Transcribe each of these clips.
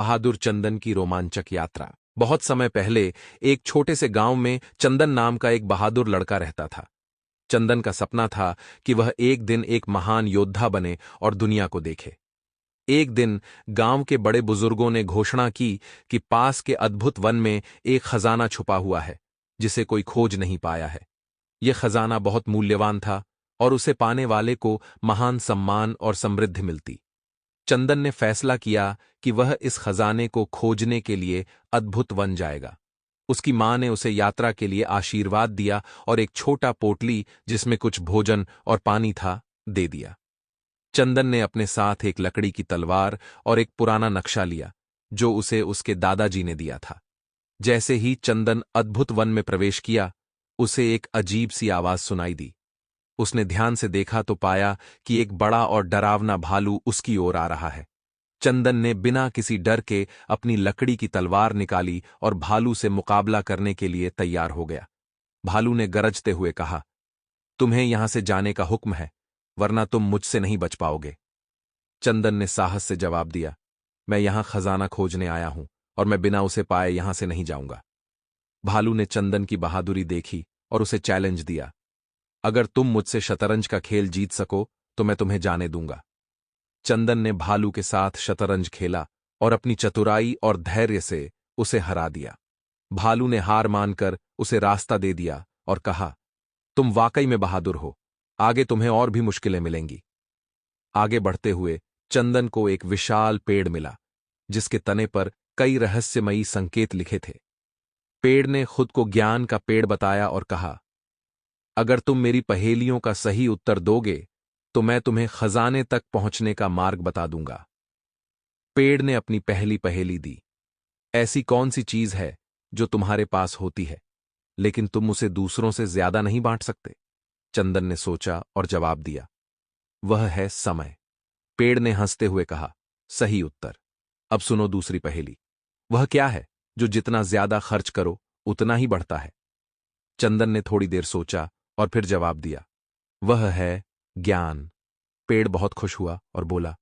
बहादुर चंदन की रोमांचक यात्रा। बहुत समय पहले एक छोटे से गांव में चंदन नाम का एक बहादुर लड़का रहता था। चंदन का सपना था कि वह एक दिन एक महान योद्धा बने और दुनिया को देखे। एक दिन गांव के बड़े बुजुर्गों ने घोषणा की कि पास के अद्भुत वन में एक खजाना छुपा हुआ है, जिसे कोई खोज नहीं पाया है। यह खजाना बहुत मूल्यवान था और उसे पाने वाले को महान सम्मान और समृद्धि मिलती। चंदन ने फैसला किया कि वह इस खजाने को खोजने के लिए अद्भुत वन जाएगा। उसकी मां ने उसे यात्रा के लिए आशीर्वाद दिया और एक छोटा पोटली जिसमें कुछ भोजन और पानी था दे दिया। चंदन ने अपने साथ एक लकड़ी की तलवार और एक पुराना नक्शा लिया, जो उसे उसके दादाजी ने दिया था। जैसे ही चंदन अद्भुत वन में प्रवेश किया, उसे एक अजीब सी आवाज सुनाई दी। उसने ध्यान से देखा तो पाया कि एक बड़ा और डरावना भालू उसकी ओर आ रहा है। चंदन ने बिना किसी डर के अपनी लकड़ी की तलवार निकाली और भालू से मुकाबला करने के लिए तैयार हो गया। भालू ने गरजते हुए कहा, तुम्हें यहां से जाने का हुक्म है, वरना तुम मुझसे नहीं बच पाओगे। चंदन ने साहस से जवाब दिया, मैं यहां खजाना खोजने आया हूं और मैं बिना उसे पाए यहां से नहीं जाऊंगा। भालू ने चंदन की बहादुरी देखी और उसे चैलेंज दिया, अगर तुम मुझसे शतरंज का खेल जीत सको तो मैं तुम्हें जाने दूंगा। चंदन ने भालू के साथ शतरंज खेला और अपनी चतुराई और धैर्य से उसे हरा दिया। भालू ने हार मानकर उसे रास्ता दे दिया और कहा, तुम वाकई में बहादुर हो, आगे तुम्हें और भी मुश्किलें मिलेंगी। आगे बढ़ते हुए चंदन को एक विशाल पेड़ मिला, जिसके तने पर कई रहस्यमयी संकेत लिखे थे। पेड़ ने खुद को ज्ञान का पेड़ बताया और कहा, अगर तुम मेरी पहेलियों का सही उत्तर दोगे तो मैं तुम्हें खजाने तक पहुंचने का मार्ग बता दूंगा। पेड़ ने अपनी पहली पहेली दी, ऐसी कौन सी चीज है जो तुम्हारे पास होती है, लेकिन तुम उसे दूसरों से ज्यादा नहीं बांट सकते? चंदन ने सोचा और जवाब दिया, वह है समय। पेड़ ने हंसते हुए कहा, सही उत्तर। अब सुनो दूसरी पहेली, वह क्या है जो जितना ज्यादा खर्च करो उतना ही बढ़ता है? चंदन ने थोड़ी देर सोचा और फिर जवाब दिया, वह है ज्ञान। पेड़ बहुत खुश हुआ और बोला,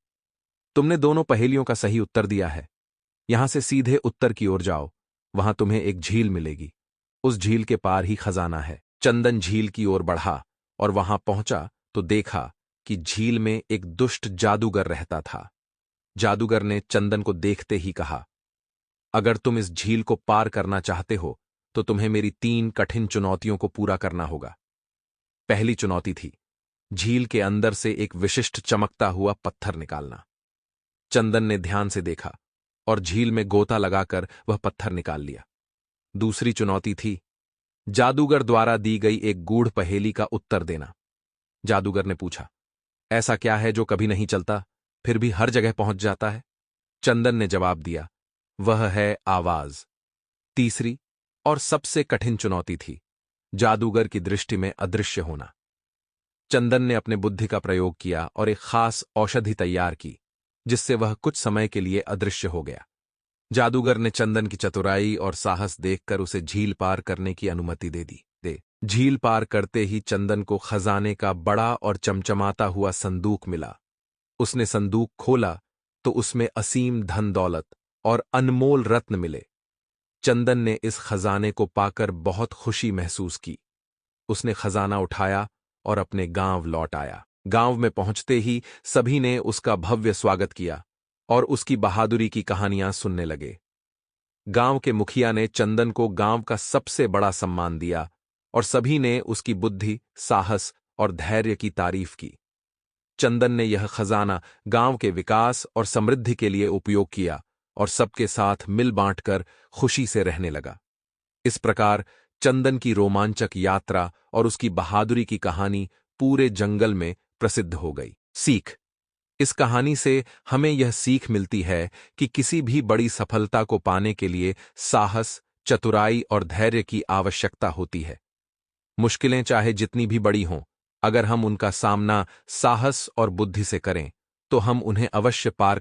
तुमने दोनों पहेलियों का सही उत्तर दिया है। यहां से सीधे उत्तर की ओर जाओ, वहां तुम्हें एक झील मिलेगी। उस झील के पार ही खजाना है। चंदन झील की ओर बढ़ा और वहां पहुंचा तो देखा कि झील में एक दुष्ट जादूगर रहता था। जादूगर ने चंदन को देखते ही कहा, अगर तुम इस झील को पार करना चाहते हो तो तुम्हें मेरी 3 कठिन चुनौतियों को पूरा करना होगा। पहली चुनौती थी झील के अंदर से एक विशिष्ट चमकता हुआ पत्थर निकालना। चंदन ने ध्यान से देखा और झील में गोता लगाकर वह पत्थर निकाल लिया। दूसरी चुनौती थी जादूगर द्वारा दी गई एक गूढ़ पहेली का उत्तर देना। जादूगर ने पूछा, ऐसा क्या है जो कभी नहीं चलता फिर भी हर जगह पहुंच जाता है? चंदन ने जवाब दिया, वह है आवाज। तीसरी और सबसे कठिन चुनौती थी जादूगर की दृष्टि में अदृश्य होना। चंदन ने अपने बुद्धि का प्रयोग किया और एक खास औषधि तैयार की, जिससे वह कुछ समय के लिए अदृश्य हो गया। जादूगर ने चंदन की चतुराई और साहस देखकर उसे झील पार करने की अनुमति दे दी। झील पार करते ही चंदन को खजाने का बड़ा और चमचमाता हुआ संदूक मिला। उसने संदूक खोला तो उसमें असीम धन दौलत और अनमोल रत्न मिले। चंदन ने इस खजाने को पाकर बहुत खुशी महसूस की। उसने खजाना उठाया और अपने गांव लौट आया। गांव में पहुंचते ही सभी ने उसका भव्य स्वागत किया और उसकी बहादुरी की कहानियां सुनने लगे। गांव के मुखिया ने चंदन को गांव का सबसे बड़ा सम्मान दिया और सभी ने उसकी बुद्धि, साहस और धैर्य की तारीफ की। चंदन ने यह खजाना गांव के विकास और समृद्धि के लिए उपयोग किया और सबके साथ मिल बांटकर खुशी से रहने लगा। इस प्रकार चंदन की रोमांचक यात्रा और उसकी बहादुरी की कहानी पूरे जंगल में प्रसिद्ध हो गई। सीख, इस कहानी से हमें यह सीख मिलती है कि किसी भी बड़ी सफलता को पाने के लिए साहस, चतुराई और धैर्य की आवश्यकता होती है। मुश्किलें चाहे जितनी भी बड़ी हों, अगर हम उनका सामना साहस और बुद्धि से करें तो हम उन्हें अवश्य पार